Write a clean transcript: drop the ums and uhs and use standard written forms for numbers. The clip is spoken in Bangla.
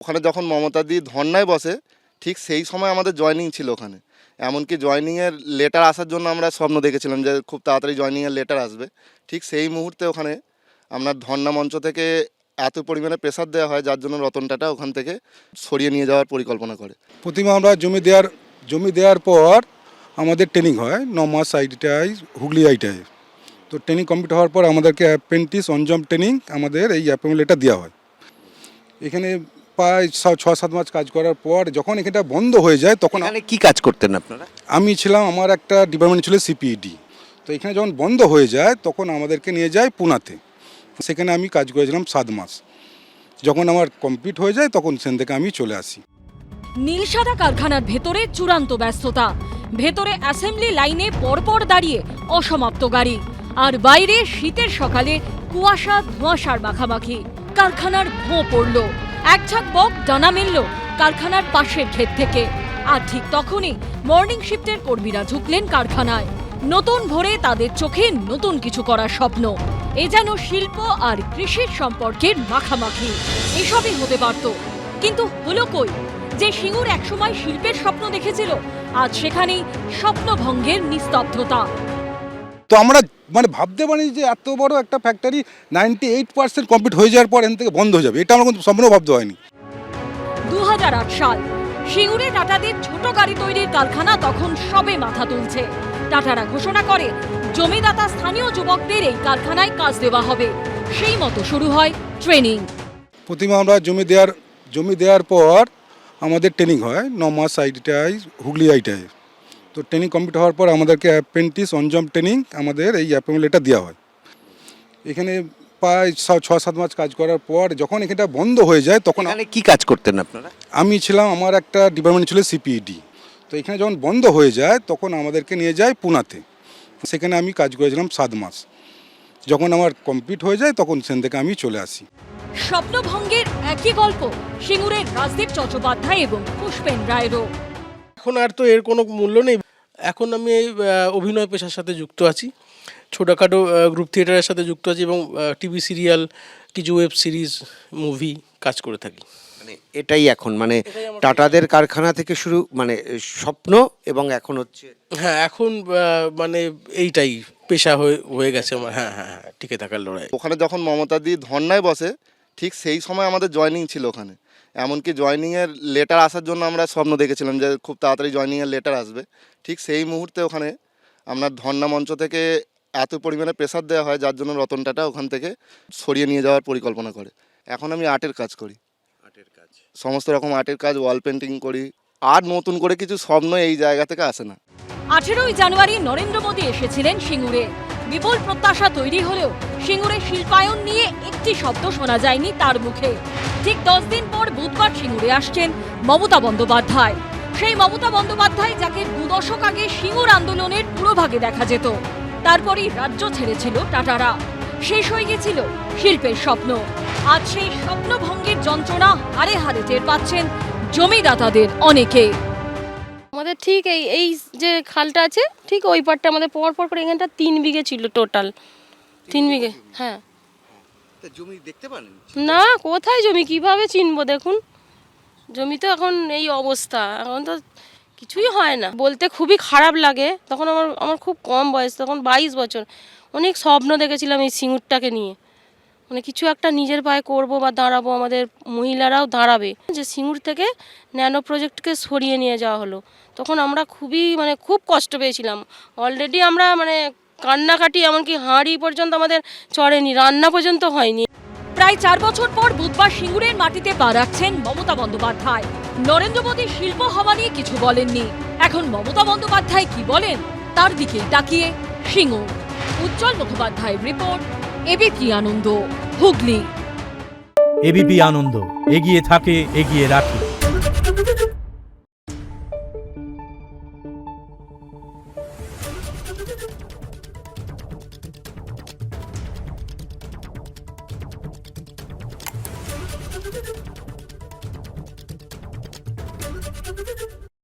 ওখানে যখন মমতাদি ধর্নায় বসে ঠিক সেই সময় আমাদের জয়েনিং ছিল ওখানে। এমনকি জয়েনিংয়ের লেটার আসার জন্য আমরা স্বপ্ন দেখেছিলাম যে খুব তাড়াতাড়ি জয়েনিংয়ের লেটার আসবে। ঠিক সেই মুহূর্তে ওখানে আপনার ধর্না মঞ্চ থেকে এত পরিমাণে প্রেসার দেওয়া হয় যার জন্য রতন টাটা ওখান থেকে সরিয়ে নিয়ে যাওয়ার পরিকল্পনা করে। প্রতিমা আমরা জমি দেওয়ার পর আমাদের ট্রেনিং হয় 9 মাস আইটিআই হুগলি আইটিআই। তো ট্রেনিং কমপ্লিট হওয়ার পর আমাদেরকে অ্যাপ্রেন্টিস অন জব ট্রেনিং আমাদের এই অ্যাপয়েন্টমেন্ট লেটার দেওয়া হয়। এখানে প্রায় 6-7 মাস কাজ করার পর যখন এখানটা বন্ধ হয়ে যায় তখন এখানে কি কাজ করতেন আপনারা? আমি ছিলাম, আমার একটা ডিপার্টমেন্ট ছিল সিপিইডি। তো এখানে যখন বন্ধ হয়ে যায় তখন আমাদেরকে নিয়ে যায় পুনাতে। সেখানে আমি কাজ করেছিলাম 7 মাস। যখন আমার কমপ্লিট হয়ে যায় তখন সেখান থেকে আমি চলে আসি। নীলসাদা কারখানার ভেতরে চূড়ান্ত ব্যস্ততা, ভেতরে অ্যাসেম্বলি লাইনে পরপর দাঁড়িয়ে অসমাপ্ত গাড়ি, আর বাইরে শীতের সকালে কুয়াশা ধোঁয়াশার মাখামাখি। কারখানার ভোঁ পড়ল, এক ঝাঁক বক ডানা মেলল কারখানার পাশের ক্ষেত থেকে। আর ঠিক তখনই মর্নিং শিফটের কর্মীরা ঢুকলেন কারখানায়। নতুন ভোরে তাদের চোখে নতুন কিছু করার স্বপ্ন। এ যেন শিল্প আর কৃষির সম্পর্কের মাখামাখি। এসবই হতে পারত, কিন্তু হলো কই? যে সিঙ্গুর একসময় শিল্পের স্বপ্ন দেখেছিল, আজ সেখানেই স্বপ্নভঙ্গের নিস্তব্ধতা। তো আমরা ভাবতে পারি যে এত বড় একটা ফ্যাক্টরি 98% কমপ্লিট হয়ে যাওয়ার পর এখান থেকে বন্ধ হয়ে যাবে, এটা আমরা কিন্তু সম্পূর্ণ ভাবতে হয়নি। 2008 সাল, সিঙ্গুরে টাটাদের ছোট গাড়ি তৈরির কারখানা তখন সবে মাথা তুলছে। টাটারা ঘোষণা করে জমিদাতা স্থানীয় যুবকদের এই কারখানায় কাজ দেওয়া হবে। সেই মতো শুরু হয় ট্রেনিং। প্রতিমা আমরা জমি দেওয়ার পর আমাদের ট্রেনিং হয় 9 মাস আইটিআই হুগলি আইটিআই। তো ট্রেনিং কমপ্লিট হওয়ার পর আমাদেরকে অ্যাপ্রেন্টিস অন জব ট্রেনিং আমাদের এই অ্যাপয়েন্টমেন্ট লেটার দেওয়া হয়। এখানে প্রায় 6-7 মাস কাজ করার পর যখন এখানটা বন্ধ হয়ে যায় তখন এখানে কি কাজ করতেন আপনারা? আমি ছিলাম, আমার একটা ডিপার্টমেন্ট ছিল সিপিইডি। তো এখানে যখন বন্ধ হয়ে যায় তখন আমাদেরকে নিয়ে যায় পুনাতে। সেখানে আমি কাজ করেছিলাম 7 মাস। যখন আমার কমপ্লিট হয়ে যায় তখন সেখান থেকে আমি চলে আসি। স্বপ্নভঙ্গের একই গল্প সিঙ্গুরের রাজদীপ চট্টোপাধ্যায় এবং পুষ্পেন রায়েরও। এখন আর তো এর কোনো মূল্য নেই। এখন আমি এই অভিনয় পেশার সাথে যুক্ত আছি, ছোটোখাটো গ্রুপ থিয়েটারের সাথে যুক্ত আছি এবং টিভি সিরিয়াল, কিছু ওয়েব সিরিজ, মুভি কাজ করে থাকি। মানে এটাই এখন টাটাদের কারখানা থেকে শুরু স্বপ্ন, এবং এখন হচ্ছে হ্যাঁ, এখন এইটাই পেশা হয়ে গেছে আমার। হ্যাঁ হ্যাঁ হ্যাঁ, টিকে থাকার লড়াই। ওখানে যখন মমতাদি ধর্নায় বসে ঠিক সেই সময় আমাদের জয়েনিং ছিল ওখানে। এমনকি জয়েনিংয়ের লেটার আসার জন্য আমরা স্বপ্ন দেখেছিলাম যে খুব তাড়াতাড়ি জয়েনিংয়ের লেটার আসবে। ঠিক সেই মুহূর্তে ওখানে আপনার ধর্না মঞ্চ থেকে এত পরিমাণে প্রেসার দেওয়া হয় যার জন্য রতন টাটা ওখান থেকে সরিয়ে নিয়ে যাওয়ার পরিকল্পনা করে। এখন আমি আর্টের কাজ করি, সমস্ত রকম আর্টের কাজ, ওয়াল পেন্টিং করি। আর নতুন করে কিছু স্বপ্ন এই জায়গা থেকে আসে না। 18 জানুয়ারি নরেন্দ্র মোদী এসেছিলেন সিঙ্গুরে। বিপুল প্রত্যাশা তৈরি হলেও সিঙ্গুরে শিল্পায়ন নিয়ে একটি শব্দ শোনা যায়নি তার মুখে। ঠিক 10 দিন পর বুধবার সিঙ্গুরে আসছেন মমতা বন্দ্যোপাধ্যায়। সেই মমতা বন্দ্যোপাধ্যায় যাকে 2 দশক আগে সিঙ্গুর আন্দোলনের পুরোভাগে দেখা যেত। তারপরই রাজ্য ছেড়েছিল টাটারা, শেষ হয়ে গেছিল শিল্পের স্বপ্ন। আজ সেই স্বপ্নভঙ্গের যন্ত্রণা হারে হারে টের পাচ্ছেন জমিদাতাদের অনেকে। আমাদের ঠিক এই যে খালটা আছে ঠিক ওই পারটা আমাদের পর করে এখানটা 3 বিঘে ছিল টোটাল। 3 বিঘে, হ্যাঁ। জমি দেখতে পারেন না, কোথায় জমি কিভাবে চিনবো? দেখুন জমি তো এখন এই অবস্থা, এখন তো কিছুই হয় না। বলতে খুবই খারাপ লাগে। তখন আমার খুব কম বয়স, তখন 22 বছর। অনেক স্বপ্ন দেখেছিলাম এই সিঙ্গুরটাকে নিয়ে, কিছু একটা নিজের পায়ে করব বা দাঁড়াবো, আমাদের মহিলারাও দাঁড়াবে। যে সিঙ্গুর থেকে ন্যানো প্রজেক্টকে সরিয়ে নিয়ে যাওয়া হলো, তখন আমরা খুবই খুব কষ্ট পেয়েছিলাম। অলরেডি আমরা কান্নাকাটি, এমনকি হাঁড়ি পর্যন্ত আমাদের চড়েনি, রান্না পর্যন্ত হয়নি। প্রায় 4 বছর পর বুধবার সিঙ্গুরের মাটিতে পা রাখছেন মমতা বন্দ্যোপাধ্যায়। নরেন্দ্র মোদী শিল্প হওয়া নিয়ে কিছু বলেননি। এখন মমতা বন্দ্যোপাধ্যায় কি বলেন তার দিকে তাকিয়ে সিঙ্গুর। উজ্জ্বল মুখোপাধ্যায়ের রিপোর্ট, এবিপি আনন্দ, হুগলি। এবিপি আনন্দ, এগিয়ে থাকে, এগিয়ে রাখে।